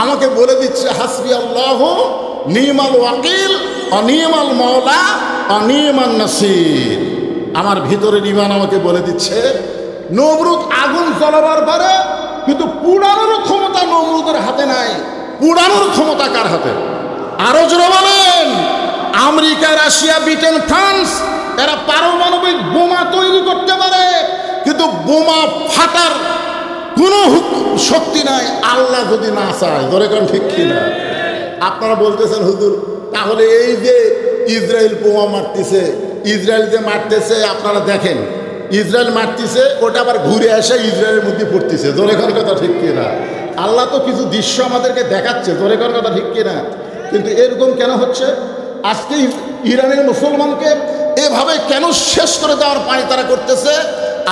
আমাকে বলে দিচ্ছে হাসবি আল্লাহ নিমাল ওয়াকিল অনিমাল মাওলা অনিমান নাসির। আমার ভিতরের ঈমান আমাকে বলে দিচ্ছে নমরুদ আগুন জ্বালাবার পারে, কিন্তু পুড়ানোর ক্ষমতা নমরুদের হাতে নাই। পুড়ানোর ক্ষমতা কার হাতে? আরো জোরে বলেন। আমেরিকা, রাশিয়া, ব্রিটেন, ফ্রান্স এরা পারমাণবিক বোমা তৈরি করতে পারে, কিন্তু বোমা ফাটার কোনো শক্তি নাই আল্লাহ যদি না চায়। ধরে কারণ ঠিক কিনা? আপনারা বলতেছেন হুজুর তাহলে এই যে ইসরায়েল বোমা মারতেছে, ইসরায়েল যে মারতেছে, আপনারা দেখেন ইসরায়েল মারতেছে, ওটা আবার ঘুরে এসে ইসরায়েলের মধ্যে পড়তেছে। জোরে কার কথা ঠিক কিনা? আল্লাহ তো কিছু দৃশ্য আমাদেরকে দেখাচ্ছে। জোরে কার কথা ঠিক কিনা? কিন্তু এরকম কেন হচ্ছে? আজকে ইরানের মুসলমানকে এভাবে কেন শেষ করে দেওয়ার পানি তারা করতেছে?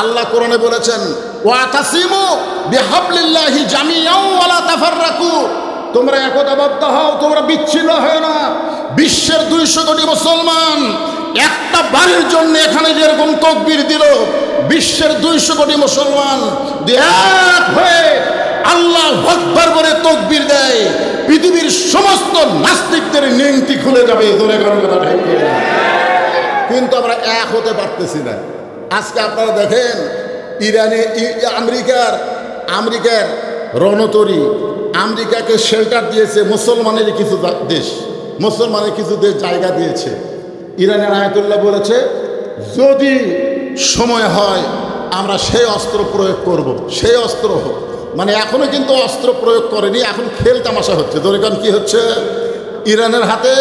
আল্লাহ কোরআনে বলেছেন, ওয়াতাসিমু বিহাবলিল্লাহি জামিআন ওয়া লা তাফাররাকু, তোমরা একতাবদ্ধ হও, তোমরা বিচ্ছিন্ন হয় না। বিশ্বের 200 কোটি মুসলমান একটা বাড়ির জন্য এখানে যেরকম তাকবীর দিল, বিশ্বের 200 কোটি মুসলমান এক হয়ে আল্লাহু আকবার বলে তাকবীর দেয়, পৃথিবীর সমস্ত নাস্তিকদের নিংটি খুলে যাবে। ধরে কারণ কথা ঠিক করে, কিন্তু আমরা এক হতে পারতেছি না। আজকে আপনারা দেখেন ইরানে আমেরিকার রণতরী আমেরিকাকে শেল্টার দিয়েছে মুসলমানের কিছু দেশ, মুসলমানের কিছু দেশ জায়গা দিয়েছে। ইরানের আয়াতুল্লাহ বলেছে যদি সময় হয় আমরা সেই অস্ত্র প্রয়োগ করব, সেই অস্ত্র হোক। মানে এখনো কিন্তু অস্ত্র প্রয়োগ করেনি, এখন খেল তামাশা হচ্ছে। দরকার কি হচ্ছে? ইরানের হাতে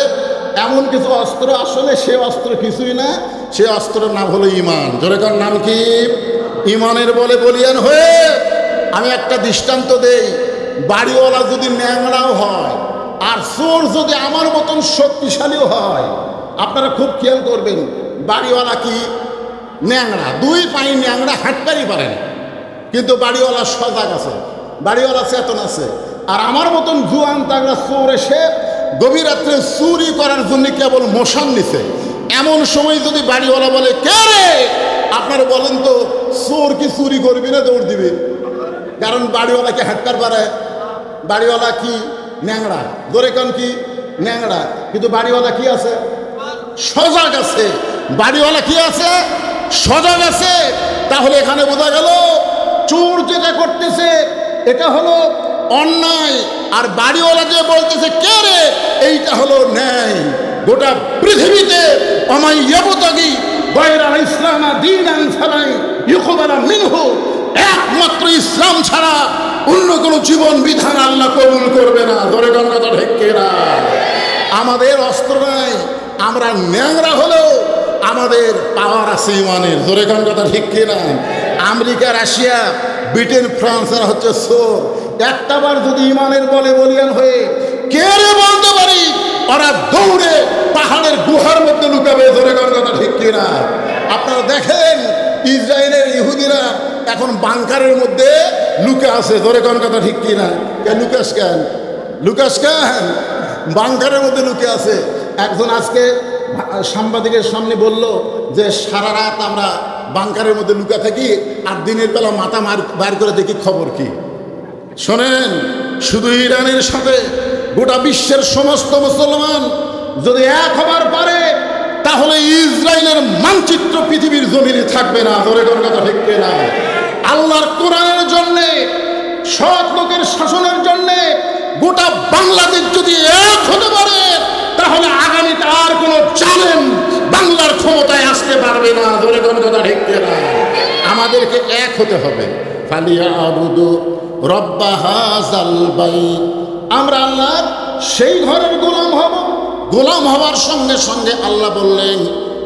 এমন কিছু অস্ত্র, আসলে সে অস্ত্র কিছুই না, সে অস্ত্রের নাম হলো ঈমান। দরকার নাম কি? ঈমানের বলে বলিয়ান হয়ে আমি একটা দৃষ্টান্ত দেই। বাড়িওয়ালা যদি ন্যাংরাও হয় আর চোর যদি আমার মতন শক্তিশালীও হয়, আপনারা খুব খেয়াল করবেন, বাড়িওয়ালা কি ন্যাংরা, 2 পায়ে ন্যাংরা, হাঁটতেই পারে না, কিন্তু বাড়িওয়ালা সজাগ আছে, বাড়িওয়ালা চেতন আছে। আর আমার মতন জুয়ান তাগড়া চোর এসে গভীর রাত্রে চুরি করার জন্য কেবল মশান নিছে, এমন সময় যদি বাড়িওয়ালা বলে কে রে, আপনারা বলেন তো চোর কি চুরি করবি না দৌড় দিবে? কারণ বাড়িওয়ালাকে হাঁটতে পারে, বাড়িওয়ালা কি ন্যাংরা। ধরে কান কি ন্যাংরা, কিন্তু বাড়িওয়ালা কি আছে? সজাগ আছে। বাড়িওয়ালা কি আছে? সজাগ আছে। তাহলে এখানে বোঝা গেল চোর যেটা করতেছে এটা হলো অন্যায়, আর বাড়িওয়ালা যে বলতেছে কে রে, এইটা হলো ন্যায়। গোটা পৃথিবীতে অমাইয়াবতাগি গায়রা ইসলাম দীনান ফালাই ইউকবালা মিনহু, একমাত্র ইসলাম ছাড়া অন্য কোনো জীবন বিধান আল্লাহ কবুল করবে না। ধরে কথা ঠিক কিনা? আমাদের অস্ত্র নাই, আমরা ন্যাংরা হলেও আমাদের পাওয়ার আছে ইমানের। ধরে কথা ঠিক কিনা? আমেরিকা, রাশিয়া, ব্রিটেন, ফ্রান্স এরা হচ্ছে চোর। একটাবার যদি ইমানের বলে বলিয়ান হয়ে কে রে বলতে পারি, ওরা দৌড়ে পাহাড়ের গুহার মধ্যে লুকাবে। ধরে কথা ঠিক কিনা? আপনারা দেখেন ইসরায়েলের ইহুদিরা এখন বাংকারের মধ্যে লুকে আছে। ধরে কথা ঠিক কিনা? লুকাস কেন? লুকাস কেন? বাংকারের মধ্যে লুকে আছে। একজন আজকে সাংবাদিকের সামনে বলল যে সারা রাত আমরা বাংকারের মধ্যে লুকা থাকি, আর দিনের বেলা মাথা বার করে দেখি খবর কি। শোনেন, শুধু ইরানের সাথে গোটা বিশ্বের সমস্ত মুসলমান যদি এক হবার পারে, তাহলে ইসরায়েলের মানচিত্র পৃথিবীর জমিনে থাকবে না। ধরে কথা ঠিক না? আল্লাহর কোরআনের জন্যে, সৎ লোকের শাসনের জন্যে গোটা বাংলাদেশ যদি এক হতে পারে, তাহলে আগামীতে আর কোনো জালেম বাংলার ক্ষমতায় আসতে পারবে না। ধরে কথা ঠিক না? আমাদেরকে এক হতে হবে। ফালিয়াবুদু রব্বা হাযাল বাইত, আমরা আল্লাহর সেই ঘরের গোলাম হব। গোলাম হওয়ার সঙ্গে সঙ্গে আল্লাহ বললেন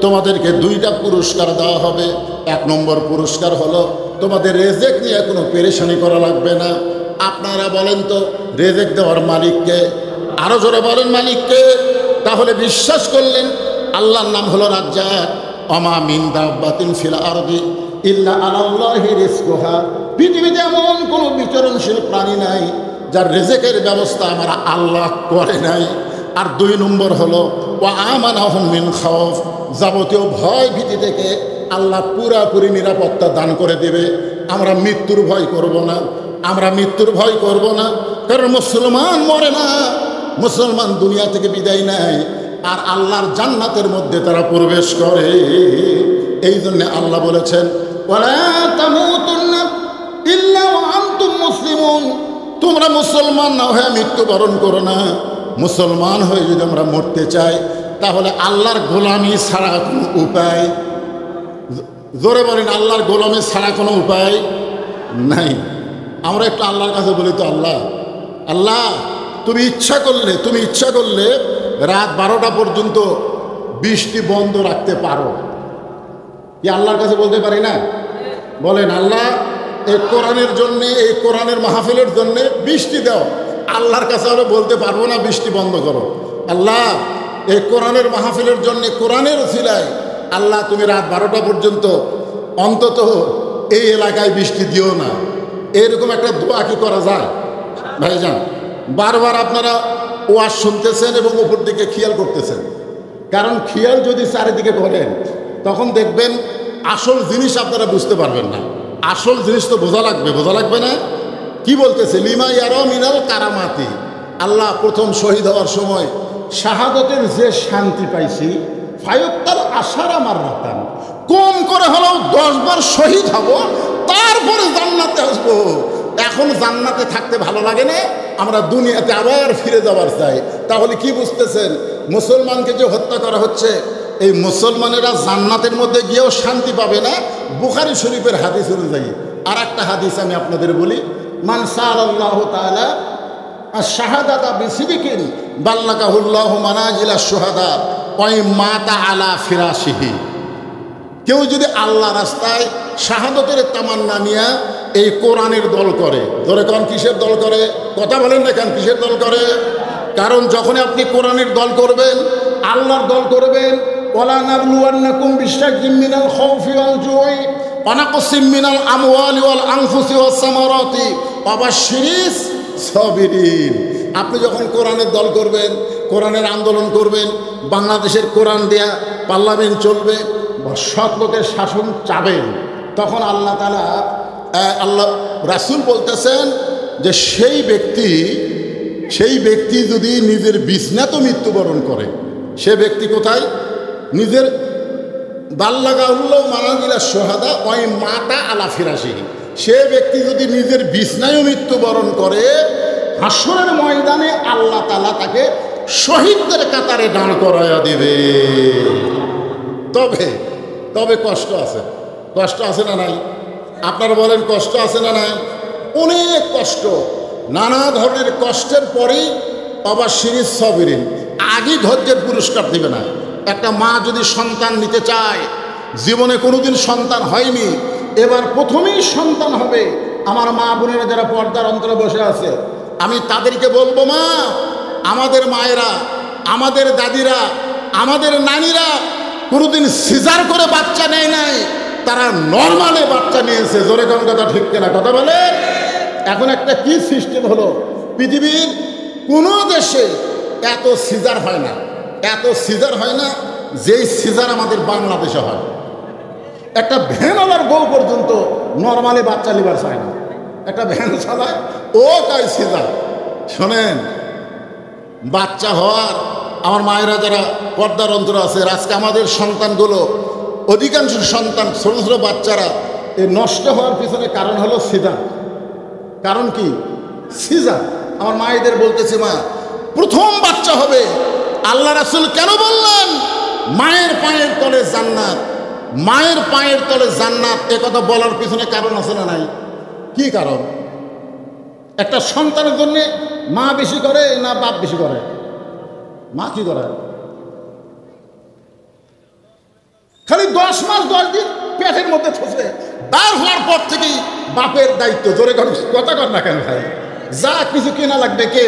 তোমাদেরকে দুইটা পুরস্কার দেওয়া হবে। এক নম্বর পুরস্কার হলো তোমাদের রেজেক নিয়ে কোনো পেরেশানি করা লাগবে না। আপনারা বলেন তো রেজেক দেওয়ার মালিককে? আরো জোরে বলেন মালিককে। তাহলে বিশ্বাস করলেন আল্লাহর নাম হলো রাজ্জাক। ওমা মিন দাব্বাতিন ফিল আরদি ইল্লা আলাল্লাহি রিজকুহা, পৃথিবীতে এমন কোনো বিচরণশীল প্রাণী নাই যার রেজেকের ব্যবস্থা আমার আল্লাহ করে নাই। আর দুই নম্বর হলো ওয়া আমানাহুম মিন খাউফ, যাবতীয় ভয় ভীতি থেকে আল্লাহ পুরাপুরি নিরাপত্তা দান করে দেবে। আমরা মৃত্যুর ভয় করব না, আমরা মৃত্যুর ভয় করব না, কারণ মুসলমান মরে না, মুসলমান দুনিয়া থেকে বিদায় নেয়, আর আল্লাহর জান্নাতের মধ্যে তারা প্রবেশ করে। এই জন্য আল্লাহ বলেছেন ওয়ালা তামুতুন্না ইল্লা ওয়া আনতুম মুসলিমুন, তোমরা মুসলমান না হয়ে মৃত্যুবরণ করো না। মুসলমান হয়ে যদি আমরা মরতে চাই, তাহলে আল্লাহর গোলামি ছাড়া কোনো উপায়, জোরে বলেন আল্লাহর গোলামি ছাড়া কোনো উপায় নাই। আমরা একটু আল্লাহর কাছে বলি তো, আল্লাহ আল্লাহ তুমি ইচ্ছা করলে রাত 12টা পর্যন্ত বৃষ্টি বন্ধ রাখতে পারো। কি আল্লাহর কাছে বলতে পারি না? বলেন আল্লাহ এই কোরআনের জন্যে, এই কোরআনের মাহফিলের জন্যে বৃষ্টি দাও। আল্লাহর কাছে আমরা বলতে পারবো না বৃষ্টি বন্ধ করো। আল্লাহ এই কোরআনের মাহফিলের জন্যে, কোরআনের ওসিলায় আল্লাহ তুমি রাত 12টা পর্যন্ত অন্তত এই এলাকায় বৃষ্টি দিও না। এরকম একটা দোয়া কি করা যায় ভাইজান? বারবার আপনারা ওয়াজ শুনতেছেন এবং উপর দিকে খেয়াল করতেছেন, কারণ খেয়াল যদি চারিদিকে করেন তখন দেখবেন আসল জিনিস আপনারা বুঝতে পারবেন না। আসল জিনিস তো বোঝা লাগবে না? কি বলতেছে? লিমা ইয়ারা মিনাল কারামাতি, আল্লাহ প্রথম শহীদ হওয়ার সময় শাহাদতের যে শান্তি পাইছি, ফায়ুক্তাল আশার আমার রাতান, কম করে হলেও 10 বার শহীদ হব, তারপরে জান্নাতে আসবো। এখন জান্নাতে থাকতে ভালো লাগে না, আমরা দুনিয়াতে আবার ফিরে যাবার চাই। তাহলে কি বুঝতেছেন? মুসলমানকে যে হত্যা করা হচ্ছে, এই মুসলমানেরা জান্নাতের মধ্যে গিয়েও শান্তি পাবে না। বুখারী শরীফের হাদিস অনুযায়ী আর একটা হাদিস আমি আপনাদের বলি, মান সাআলাল্লাহু তাআলা আশ-শাহাদাতা বিসিদিকিন বাল্লাগাহুল্লাহু মানাজিলা শুহাদা ওয়া মাতা আলা ফিরাশিহি। কেউ যদি আল্লাহ রাস্তায় শাহাদতের তামান্না নিয়ে এই কোরআনের দল করে, ধরে কোন কিসের দল করে? কথা বলেন না কেন? কিসের দল করে? কারণ যখন আপনি কোরআনের দল করবেন, আল্লাহর দল করবেন, ওয়ালা নাবলুওয়ান্নাকুম বিশাইইম মিনাল খাউফি ওয়াল জুই ওয়া নাকসিম মিনাল আমওয়ালি ওয়াল আনফুসি ওয়াস সামারাতি ওয়া বাশশিরিস সাবিরিন। আপনি যখন কোরআনের দল করবেন, কোরআনের আন্দোলন করবেন, বাংলাদেশের কোরআন দেয়া পার্লামেন্ট চলবে, সৎ লোকের শাসন চাবেন, তখন আল্লাহ তাআলা, আল্লাহ রাসূল বলতেছেন যে সেই ব্যক্তি সেই ব্যক্তি যদি নিজের বিছনাতে মৃত্যুবরণ করে, সে ব্যক্তি কোথায়? নিজের বাল্লাগাউল্লাহ মানাজিলা সোহাদা ওই মাতা আলা ফিরাসিহি, সে ব্যক্তি যদি নিজের বিছনায় মৃত্যুবরণ করে, হাসরের ময়দানে আল্লাহ তাআলা তাকে শহীদদের কাতারে দাঁড় করাইয়া দিবে। তবে তবে কষ্ট আছে, কষ্ট আছে না নাই? আপনারা বলেন কষ্ট আছে না নাই? অনেক কষ্ট, নানা ধরনের কষ্টের পরেই বাবা সিরিজ সবিরিন আগে ধৈর্যের পুরস্কার দিবে না। একটা মা যদি সন্তান নিতে চায়, জীবনে কোনোদিন সন্তান হয়নি, এবার প্রথমেই সন্তান হবে, আমার মা বোনেরা যারা পর্দার অন্তরে বসে আছে, আমি তাদেরকে বলবো, মা, আমাদের মায়েরা, আমাদের দাদিরা, আমাদের নানিরা কোনোদিন সিজার করে বাচ্চা নেয় নাই, তারা নর্মালে বাচ্চা নিয়েছে। জোরে কোন কথা ঠিক কিনা কথা বলে? এখন একটা কি সিস্টেম হলো, পৃথিবীর কোনো দেশে এত সিজার হয় না, এত সিজার হয় না যেই সিজার আমাদের বাংলাদেশে হয়। একটা ভ্যানওয়ালার বউ পর্যন্ত নর্মালি বাচ্চা লিবার চায় না, একটা ভ্যান চালায়, ও কয় সিজার। শোনেন, বাচ্চা হওয়ার, আমার মায়েরা যারা পর্দার অন্তর আছে, আজকে আমাদের সন্তানগুলো, অধিকাংশ সন্তান, ছোট ছোট বাচ্চারা এই নষ্ট হওয়ার পিছনে কারণ হলো সিজার। কারণ কি? সিজার। আমার মায়েদের বলতেছি, মা, প্রথম বাচ্চা হবে, আল্লাহ রাসূল কেন বললেন মায়ের পায়ের তলে জান্নাত, মায়ের পায়ের তলে জান্নাত? এ কথা বলার পিছনে কারণ আছে না নাই? কি কারণ? একটা সন্তানের জন্য মা বেশি করে না বাপ বেশি করে? মা কি করে? খালি 10 মাস 10 দিন পেটের মধ্যে থাকে, তার হওয়ার পর থেকেই বাপের দায়িত্ব। জোরে কথা কর না কেন ভাই? যা কিছু কেনা লাগবে কে?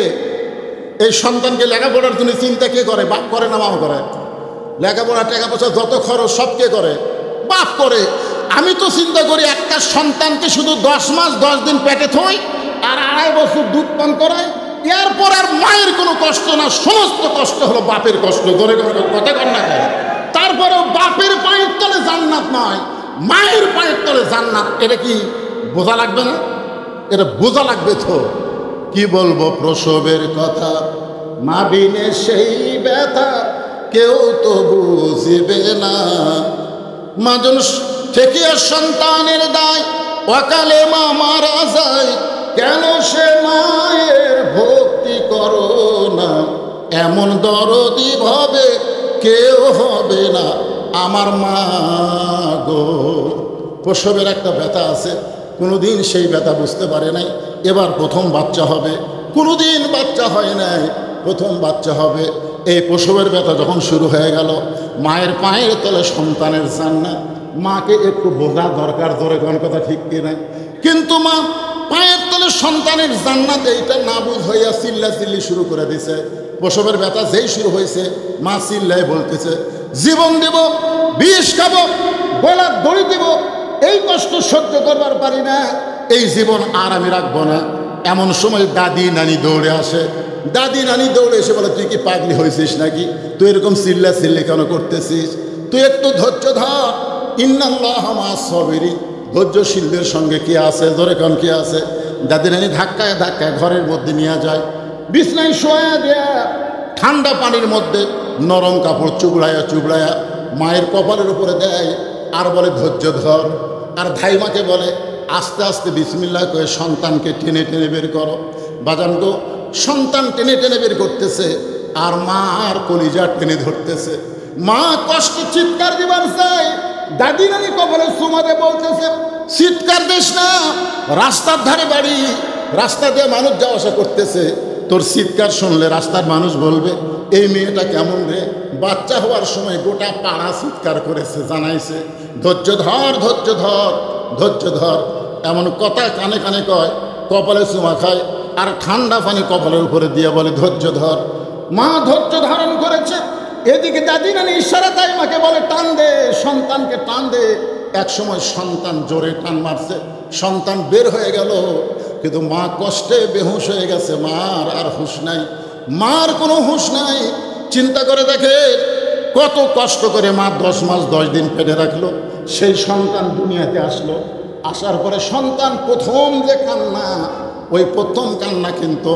এই সন্তানকে লেখাপড়ার জন্য চিন্তা কে করে? বাপ করে না মা করে? লেখাপড়া টাকা পয়সা যত খরচ সব কে করে? বাপ করে। আমি তো চিন্তা করি, একটা সন্তানকে শুধু 10 মাস 10 দিন পেটে থই আর 2.5 বছর দুধ পান করায়, এরপর আর মায়ের কোনো কষ্ট না, সমস্ত কষ্ট হলো বাপের কষ্ট। ধরে কথা কর না কেন? তারপরেও বাপের পায়ের তলে জান্নাত নয়, মায়ের পায়ের তলে জান্নাত। এটা কি বোঝা লাগবে না? এটা বোঝা লাগবে তো। কি বলবো প্রসবের কথা, মা বিনে সেই ব্যথা কেউ তো বুঝবে না। মাজন থেকে সন্তানের দায়, অকালে মা মারা যায়, কেন সে মায়ের ভক্তি করো না? এমন দরদি ভাবে কেউ হবে না আমার মা গো। প্রসবের একটা ব্যথা আছে, কোনোদিন সেই ব্যথা বুঝতে পারে নাই, এবার প্রথম বাচ্চা হবে, কোনোদিন বাচ্চা হয় নাই, প্রথম বাচ্চা হবে। এই প্রসবের ব্যথা যখন শুরু হয়ে গেল, মায়ের পায়ের তলে সন্তানের জান্নাত, মাকে একটু বোঝা দরকার। ধরে কোন কথা ঠিক কিনা? কিন্তু মা পায়ের তলে সন্তানের জান্নাত এইটা না বুঝ হইয়া চিল্লাচিল্লি শুরু করে দিছে। প্রসবের ব্যথা যেই শুরু হয়েছে, মা চিল্লাই বলতেছে, জীবন দেব, বিষ খাবো, গলার দড়ি দেব, এই কষ্ট সহ্য করবার পারি না, এই জীবন আর আমি রাখবো না। এমন সময় দাদি নানি দৌড়ে আসে। দাদি নানি দৌড়ে এসে বলে, তুই কি পাগলি হয়েছিস নাকি? তুই এরকম চিল্লি কেন করতেছিস? তুই একটু ধৈর্য ধর, ইন্নাল্লাহা মা'আস সাবিরিন, ধৈর্যশীলদের সঙ্গে কি আছে? ধরে কোন কি আছে? দাদি নানি ধাক্কায় ধাক্কায় ঘরের মধ্যে নিয়ে যায়, বিছনায় শোয়া দেয়া, ঠান্ডা পানির মধ্যে নরম কাপড় চুবড়ায়া মায়ের কপালের উপরে দেয়, আর বলে ধৈর্য ধর। আর ধাইমাকে বলে, আস্তে আস্তে বিসমিল্লাহ করে সন্তানকে টেনে টেনে বের করো। বাজান গো, সন্তান টেনে টেনে বের করতেছে, আর মা আর কলিজা টেনে ধরতেছে। মা কষ্টে চিৎকার দিবার চাই, দাদি নানি কপালে সুমাদে বলতেছে, চিৎকার দিস না, রাস্তার ধারে বাড়ি, রাস্তা দিয়ে মানুষ যাওয়া আসা করতেছে, তোর চিৎকার শুনলে রাস্তার মানুষ বলবে এই মেয়েটা কেমন রে? বাচ্চা হওয়ার সময় গোটা পাড়া চিৎকার করেছে, জানাইছে ধৈর্য ধর, ধৈর্য ধর, ধৈর্য ধর। এমন কথা কানে কানে কয়, কপালে চুমা খায়, আর ঠান্ডা পানি কপালের উপরে দিয়ে বলে ধৈর্য ধর। মা ধৈর্য ধারণ করেছে। এদিকে দাদি নানি ইশারা তাই মাকে বলে, টান দে, সন্তানকে টান দে। এক সময় সন্তান জোরে টান মারছে, সন্তান বের হয়ে গেল, কিন্তু মা কষ্টে বেহুশ হয়ে গেছে। মার আর হুঁশ নাই, মার কোনো হুঁশ নাই। চিন্তা করে দেখে কত কষ্ট করে মা 10 মাস 10 দিন পেটে রাখলো, সেই সন্তান দুনিয়াতে আসলো। আসার পরে সন্তান প্রথম যে কান্না, ওই প্রথম কান্না কিন্তু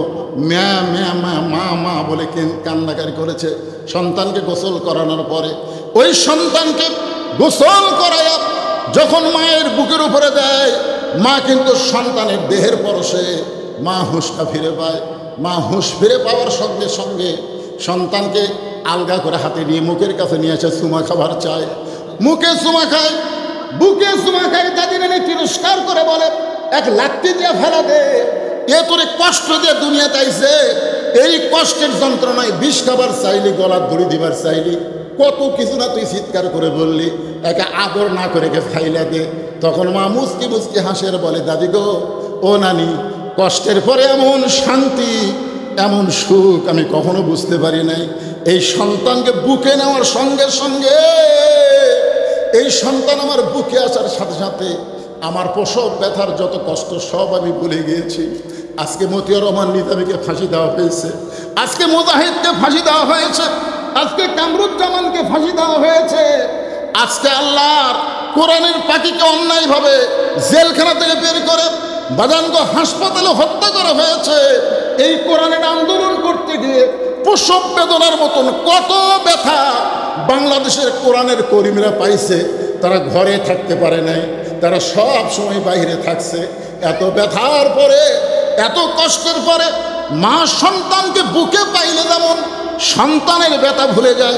ম্যা ম্যা মা মা মা বলে কান্নাকারি করেছে সন্তানকে গোসল করানোর পরে। ওই সন্তানকে গোসল করায় যখন মায়ের বুকের উপরে দেয়, মা কিন্তু সন্তানের দেহের পরশে মা হুঁশটা ফিরে পায়। মা হুঁশ ফিরে পাওয়ার সঙ্গে সঙ্গে সন্তানকে আলগা করে হাতে নিয়ে মুখের কাছে নিয়ে এসে চুমা খাবার চায়। মুখে চুমা খায়, বুকে চুমা খায়। দাদির এনে তিরস্কার করে বলে, এক লাত্তি দিয়ে ফেলা দে, এ তোরে কষ্ট দিয়ে দুনিয়াতে আইছে, এই কষ্টের যন্ত্রণায় বিষ খাবার চাইলি, গলার দড়ি দিবার চাইলি, কত কিছু না তুই চিৎকার করে বললি, একে আদর না করে কে ফাইলা দে। তখন মা মুচকি মুচকি হাসের বলে, দাদি গো, ও নানি, কষ্টের পরে এমন শান্তি, এমন সুখ আমি কখনো বুঝতে পারি নাই। এই সন্তানকে বুকে নেওয়ার সঙ্গে সঙ্গে, এই সন্তান আমার বুকে আসার সাথে সাথে আমার প্রসব ব্যথার যত কষ্ট সব আমি ভুলে গিয়েছি। আজকে মতিয়ার রহমান নিজামীকে ফাঁসি দেওয়া হয়েছে, আজকে মুজাহিদকে ফাঁসি দেওয়া হয়েছে, আজকে কামরুজ্জামানকে ফাঁসি দেওয়া হয়েছে, আজকে আল্লাহর কোরআনের পাখিকে অন্যায়ভাবে জেলখানা থেকে বের করে বাদানগো হাসপাতালে হত্যা করা হয়েছে। এই কোরআনের আন্দোলন করতে গিয়ে প্রসব বেদনার মতন কত ব্যথা বাংলাদেশের কোরআনের কর্মীরা পাইছে। তারা ঘরে থাকতে পারে নাই, তারা সব সময় বাইরে থাকছে। এত ব্যথার পরে, এত কষ্টের পরে মা সন্তানকে বুকে পাইলে যেমন সন্তানের ব্যথা ভুলে যায়,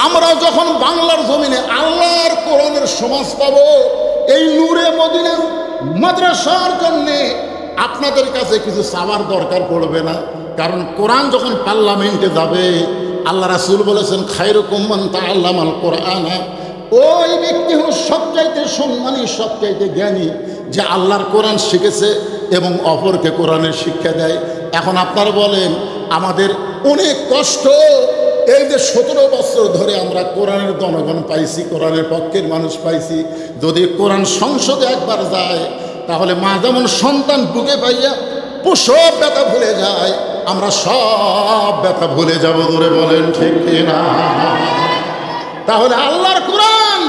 আমরা যখন বাংলার জমিনে আল্লাহর কোরআনের সমাজ পাব, এই নূরে মদিনা মাদ্রাসার জন্যে আপনাদের কাছে কিছু চাওয়ার দরকার পড়বে না। কারণ কোরআন যখন পার্লামেন্টে যাবে, আল্লাহ রাসূল বলেছেন, খায়রুকুম মান তাআল্লামাল কোরআন, ওই ব্যক্তি হল সবচাইতে সম্মানী, সবচাইতে জ্ঞানী, যে আল্লাহর কোরআন শিখেছে এবং অপরকে কোরআনের শিক্ষা দেয়। এখন আপনারা বলেন, আমাদের অনেক কষ্ট, এই যে 17 বছর ধরে আমরা কোরআনের জনগণ পাইছি, কোরআনের পক্ষের মানুষ পাইছি, যদি কোরআন সংসদে একবার যায়, তাহলে মা যেমন সন্তান বুকে পাইয়া প্রসব ব্যথা ভুলে যায়, আমরা সব ব্যথা ভুলে যাব। ধরে বলেন ঠিক কিনা? তাহলে আল্লাহর কোরআন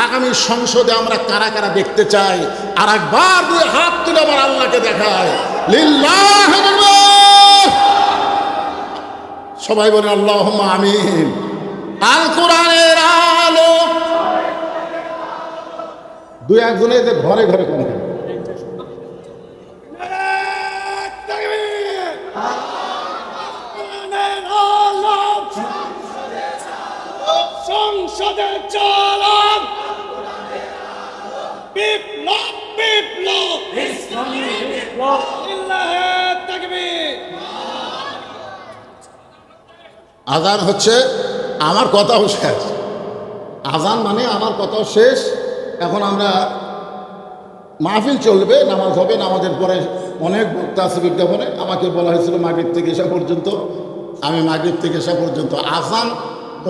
আগামী সংসদে আমরা কারা কারা দেখতে চাই? আর একবার দুই হাত তুলে আমার আল্লাহকে দেখায়, লিল্লাহি লিল্লাহ। সবাই বলেন আল্লাহুম্মা আমিন। আল কোরআনের আলো। দুই একজনে যে ঘরে ঘরে কোন সংসদে চালান বিপ্লব, বিপ্লব, ইসলামী বিপ্লব, লিল্লাহে তাকবীর। আজান হচ্ছে, আমার কথাও শেষ। আজান মানে আমার কথাও শেষ। এখন আমরা মাহফিল চলবে, নামাজ হবে, নামাজের পরে অনেক বক্তা আছে বিজ্ঞাপনে। আমাকে বলা হয়েছিল মাগরিব থেকে এসা পর্যন্ত, আমি মাগরিব থেকে এসা পর্যন্ত। আজান,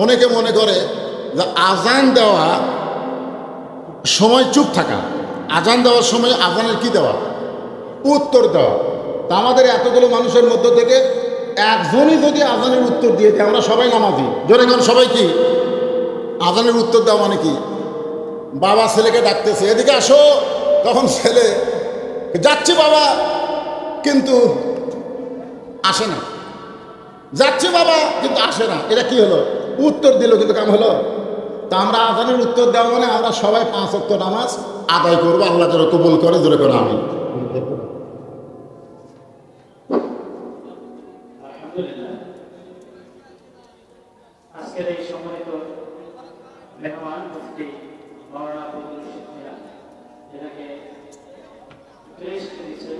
অনেকে মনে করে যে আজান দেওয়া সময় চুপ থাকা, আজান দেওয়ার সময় আজানের কি দেওয়া? উত্তর দেওয়া। তা আমাদের এতগুলো মানুষের মধ্য থেকে একজনই যদি আজানের উত্তর দিয়ে দেয়, আমরা সবাই নামাজি। জোরে কারণ সবাই কি আজানের উত্তর দেওয়া মানে কি? বাবা ছেলেকে ডাকতেছে, এদিকে আসো, তখন ছেলে যাচ্ছি বাবা, কিন্তু আসে না। যাচ্ছি বাবা, কিন্তু আসে না। এটা কি হলো? উত্তর দিল, কিন্তু কাম হলো? তা আমরা আজানের উত্তর দেওয়া মানে আমরা সবাই 5 ওয়াক্ত নামাজ আদায় করবো, আল্লাহ যেন কবুল করে। জোরে করে আমি আজকের এই সম্মানিত মেহমান মুফতি মাওলানা বদরুল ইসলাম, যেটাকে প্রেস দিয়েছেন